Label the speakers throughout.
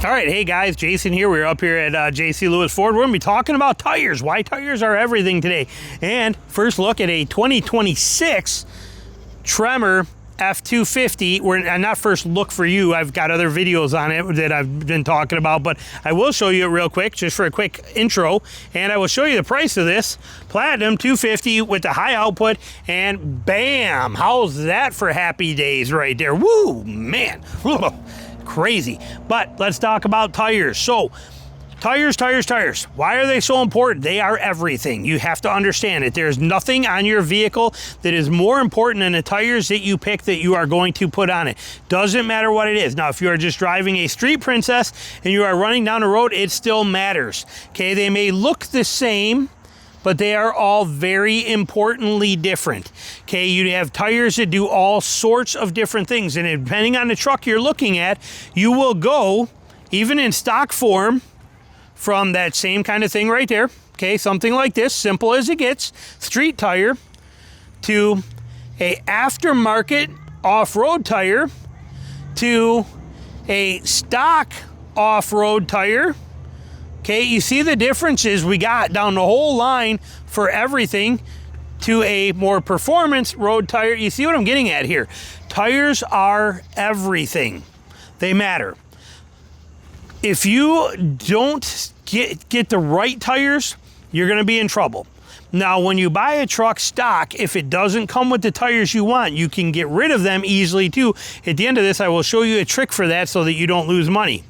Speaker 1: All right, hey guys, Jason here. We're up here at JC Lewis Ford. We're going to be talking about tires, why tires are everything today. And first look at a 2026 Tremor F250. Not first look for you. I've got other videos on it that I've been talking about, but I will show you it real quick, just for a quick intro. And I will show you the price of this Platinum 250 with the high output, and bam, how's that for happy days right there? Woo, man. Crazy. But let's talk about tires. So tires. Why are they so important? They are everything. You have to understand it. There's nothing on your vehicle that is more important than the tires that you pick that you are going to put on it. Doesn't matter what it is. Now, if you are just driving a Street Princess and you are running down the road, it still matters. Okay, they may look the same, but they are all very importantly different. Okay, you have tires that do all sorts of different things, and depending on the truck you're looking at, you will go, even in stock form, from that same kind of thing right there, okay, something like this, simple as it gets, street tire, to a aftermarket off-road tire, to a stock off-road tire. Okay, you see the differences we got down the whole line for everything, to a more performance road tire. You see what I'm getting at here? Tires are everything. They matter. If you don't get the right tires, you're going to be in trouble. Now, when you buy a truck stock, if it doesn't come with the tires you want, you can get rid of them easily too. At the end of this, I will show you a trick for that so that you don't lose money.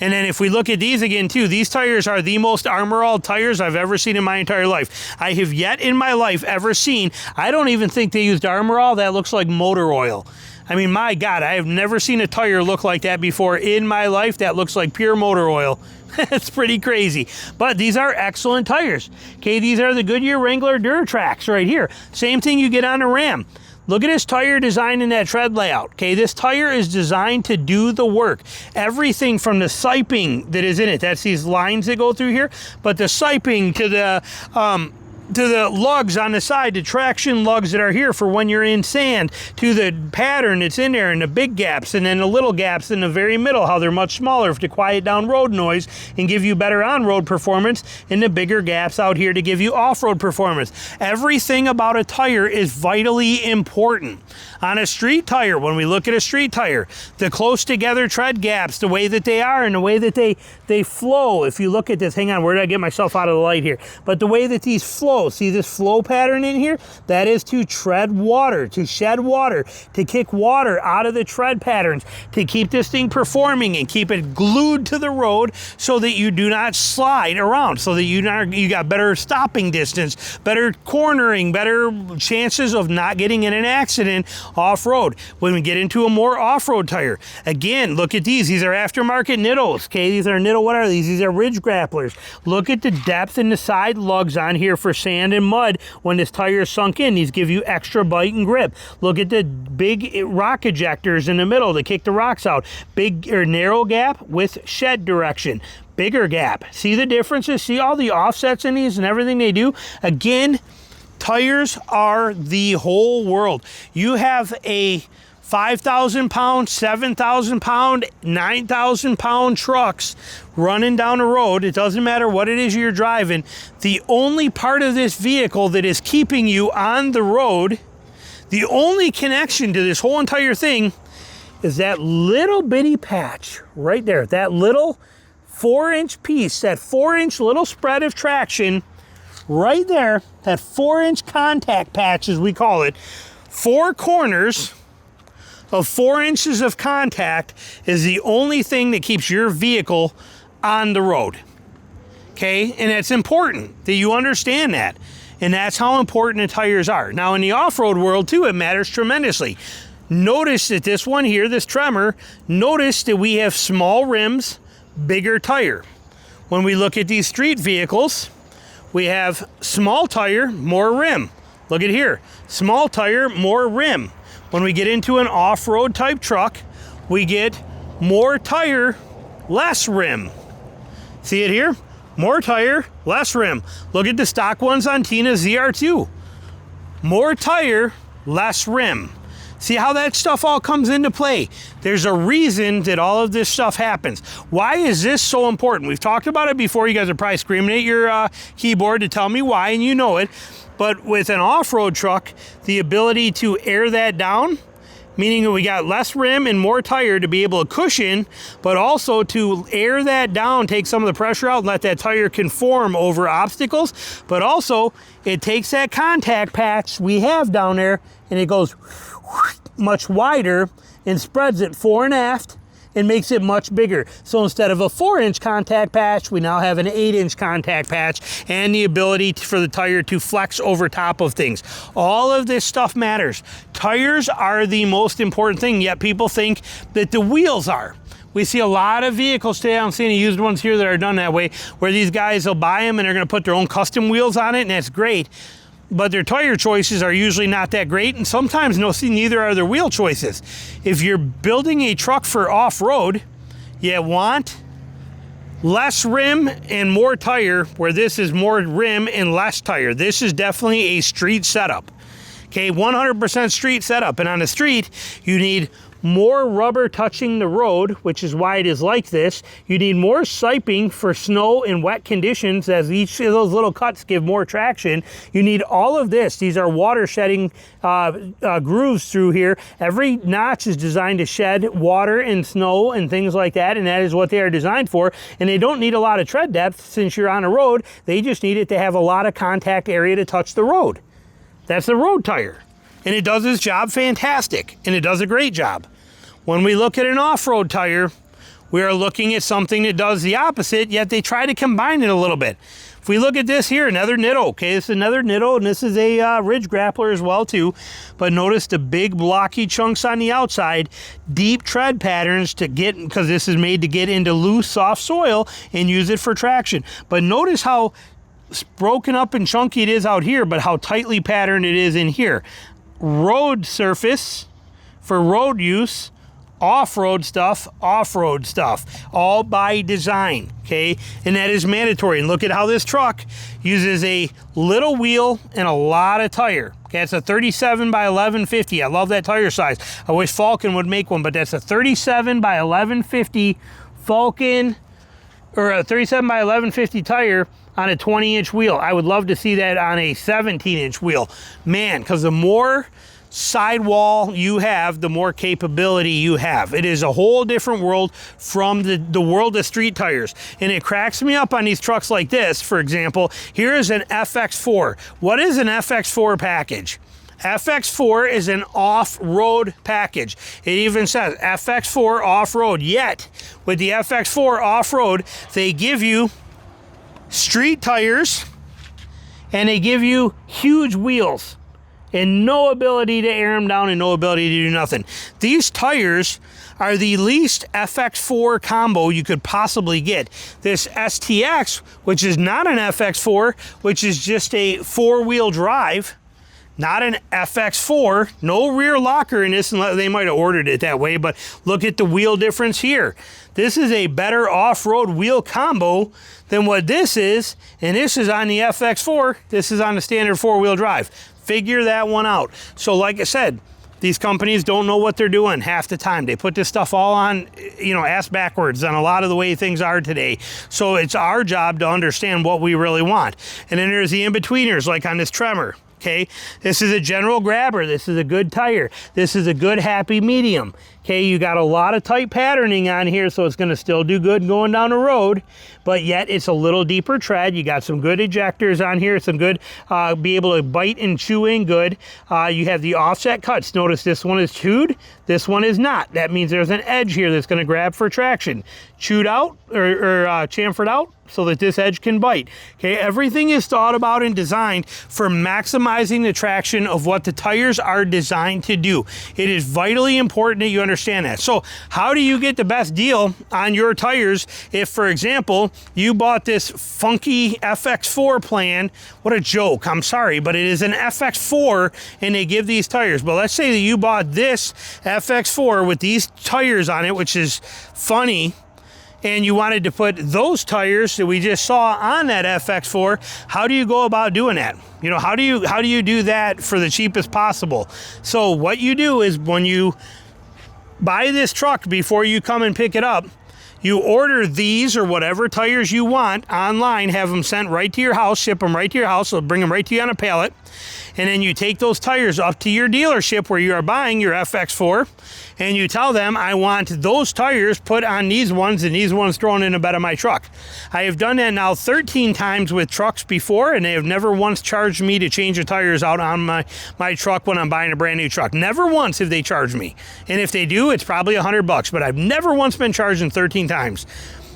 Speaker 1: And then if we look at these again too, these tires are the most Armor All tires I've ever seen in my entire life. I have yet in my life ever seen, I don't even think they used Armor All. That looks like motor oil. I mean, my God, I have never seen a tire look like that before in my life. That looks like pure motor oil. It's pretty crazy. But these are excellent tires. Okay, these are the Goodyear Wrangler Duratrax right here. Same thing you get on a Ram. Look at this tire design in that tread layout. Okay, this tire is designed to do the work. Everything from the siping that is in it, that's these lines that go through here, but the siping to the lugs on the side, the traction lugs that are here for when you're in sand, to the pattern that's in there, and the big gaps, and then the little gaps in the very middle, how they're much smaller to quiet down road noise and give you better on-road performance, and the bigger gaps out here to give you off-road performance. Everything about a tire is vitally important. On a street tire, when we look at a street tire, the close together tread gaps, the way that they are and the way that they flow. If you look at this, hang on, where did I get myself out of the light here? But the way that these flow, see this flow pattern in here? That is to tread water, to shed water, to kick water out of the tread patterns, to keep this thing performing and keep it glued to the road so that you do not slide around, so that you got better stopping distance, better cornering, better chances of not getting in an accident off-road. When we get into a more off-road tire, again, look at these. These are aftermarket Nittos. Okay, these are Nitto, what are these? These are ridge grapplers. Look at the depth in the side lugs on here for sand and mud. When this tire is sunk in, these give you extra bite and grip. Look at the big rock ejectors in the middle to kick the rocks out. Big or narrow gap with shed direction. Bigger gap. See the differences? See all the offsets in these and everything they do? Again, tires are the whole world. You have a 5,000 pound, 7,000 pound, 9,000 pound trucks running down the road. It doesn't matter what it is you're driving. The only part of this vehicle that is keeping you on the road, the only connection to this whole entire thing, is that little bitty patch right there. That little 4-inch piece, that 4-inch little spread of traction right there, that 4-inch contact patch as we call it. 4 corners of 4 inches of contact is the only thing that keeps your vehicle on the road. Okay, and it's important that you understand that. And that's how important the tires are. Now in the off-road world too, it matters tremendously. Notice that this one here, this Tremor, notice that we have small rims, bigger tire. When we look at these street vehicles, we have small tire, more rim. Look at here, small tire, more rim. When we get into an off-road type truck, we get more tire, less rim. See it here? More tire, less rim. Look at the stock ones on Tina ZR2. More tire, less rim. See how that stuff all comes into play? There's a reason that all of this stuff happens. Why is this so important? We've talked about it before. You guys are probably screaming at your keyboard to tell me why, and you know it. But with an off-road truck, the ability to air that down, meaning that we got less rim and more tire to be able to cushion, but also to air that down, take some of the pressure out and let that tire conform over obstacles. But also, it takes that contact patch we have down there and it goes much wider and spreads it fore and aft and makes it much bigger. So instead of a 4-inch contact patch, we now have an 8-inch contact patch and the ability for the tire to flex over top of things. All of this stuff matters. Tires are the most important thing, yet people think that the wheels are. We see a lot of vehicles today, I'm seeing used ones here that are done that way, where these guys will buy them and they're gonna put their own custom wheels on it, and that's great. But their tire choices are usually not that great, and sometimes neither are their wheel choices. If you're building a truck for off-road, you want less rim and more tire, where this is more rim and less tire. This is definitely a street setup. Okay, 100% street setup. And on the street, you need more rubber touching the road, which is why it is like this. You need more siping for snow and wet conditions, as each of those little cuts give more traction. You need all of this. These are water shedding grooves through here. Every notch is designed to shed water and snow and things like that, and that is what they are designed for. And they don't need a lot of tread depth since you're on a road. They just need it to have a lot of contact area to touch the road. That's the road tire. And it does its job fantastic, and it does a great job. When we look at an off-road tire, we are looking at something that does the opposite, yet they try to combine it a little bit. If we look at this here, another Nitto, okay, this is another Nitto, and this is a Ridge Grappler as well too, but notice the big blocky chunks on the outside, deep tread patterns to get, because this is made to get into loose, soft soil and use it for traction. But notice how broken up and chunky it is out here, but how tightly patterned it is in here. Road surface for road use, off-road stuff, all by design, okay? And that is mandatory. And look at how this truck uses a little wheel and a lot of tire. Okay, it's a 37 by 1150. I love that tire size. I wish Falken would make one, but that's a 37 by 1150 Falken, or a 37 by 1150 tire on a 20-inch wheel. I would love to see that on a 17-inch wheel. Man, because the more sidewall you have, the more capability you have. It is a whole different world from the world of street tires. And it cracks me up on these trucks like this. For example, here is an FX4. What is an FX4 package? FX4 is an off-road package. It even says FX4 off-road. Yet, with the FX4 off-road, they give you street tires and they give you huge wheels and no ability to air them down and no ability to do nothing. These tires are the least FX4 combo you could possibly get. This STX, which is not an FX4, which is just a four-wheel drive, not an FX4, no rear locker in this, unless they might have ordered it that way, but look at the wheel difference here. This is a better off-road wheel combo than what this is, and this is on the FX4, this is on the standard four-wheel drive. Figure that one out. So like I said, these companies don't know what they're doing half the time. They put this stuff all on, ass backwards on a lot of the way things are today. So it's our job to understand what we really want. And then there's the in-betweeners, like on this Tremor. Okay, this is a general grabber. This is a good tire. This is a good happy medium. Okay, you got a lot of tight patterning on here, so it's going to still do good going down the road, but yet it's a little deeper tread. You got some good ejectors on here, some good, be able to bite and chew in good. You have the offset cuts. Notice this one is chewed, this one is not. That means there's an edge here that's going to grab for traction. Chewed out or chamfered out so that this edge can bite. Okay, everything is thought about and designed for maximizing the traction of what the tires are designed to do. It is vitally important that you understand that. So how do you get the best deal on your tires if, for example, you bought this funky FX4 plan? What a joke, I'm sorry, but it is an FX4 and they give these tires. But let's say that you bought this FX4 with these tires on it, which is funny, and you wanted to put those tires that we just saw on that FX4, how do you go about doing that? You know, how do you do that for the cheapest possible? So what you do is when you buy this truck, before you come and pick it up, you order these or whatever tires you want online, have them sent right to your house, ship them right to your house, they'll bring them right to you on a pallet. And then you take those tires up to your dealership where you are buying your FX4, and you tell them, I want those tires put on these ones and these ones thrown in the bed of my truck. I have done that now 13 times with trucks before, and they have never once charged me to change the tires out on my truck when I'm buying a brand new truck. Never once have they charged me. And if they do, it's probably $100, but I've never once been charged in 13 times.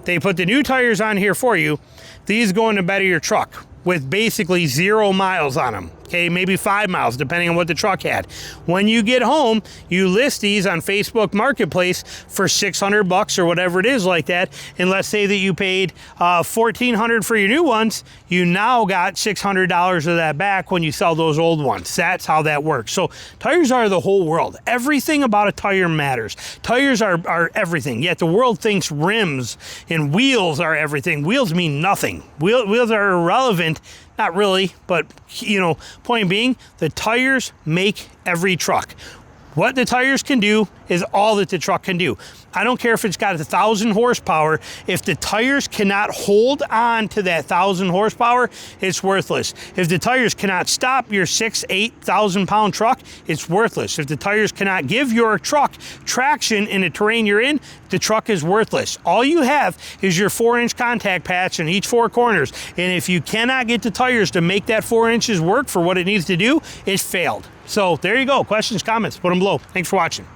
Speaker 1: They put the new tires on here for you. These go in the bed of your truck with basically 0 miles on them. Okay, maybe 5 miles, depending on what the truck had. When you get home, you list these on Facebook Marketplace for $600 or whatever it is like that. And let's say that you paid $1,400 for your new ones, you now got $600 of that back when you sell those old ones. That's how that works. So tires are the whole world. Everything about a tire matters. Tires are everything. Yet the world thinks rims and wheels are everything. Wheels mean nothing. Wheels are irrelevant. Not really, but, you know, point being, the tires make every truck. What the tires can do is all that the truck can do. I don't care if it's got 1,000 horsepower. If the tires cannot hold on to that 1,000 horsepower, it's worthless. If the tires cannot stop your 8,000 pound truck, it's worthless. If the tires cannot give your truck traction in the terrain you're in, the truck is worthless. All you have is your 4-inch contact patch in each 4 corners. And if you cannot get the tires to make that 4 inches work for what it needs to do, it's failed. So there you go. Questions, comments, put them below. Thanks for watching.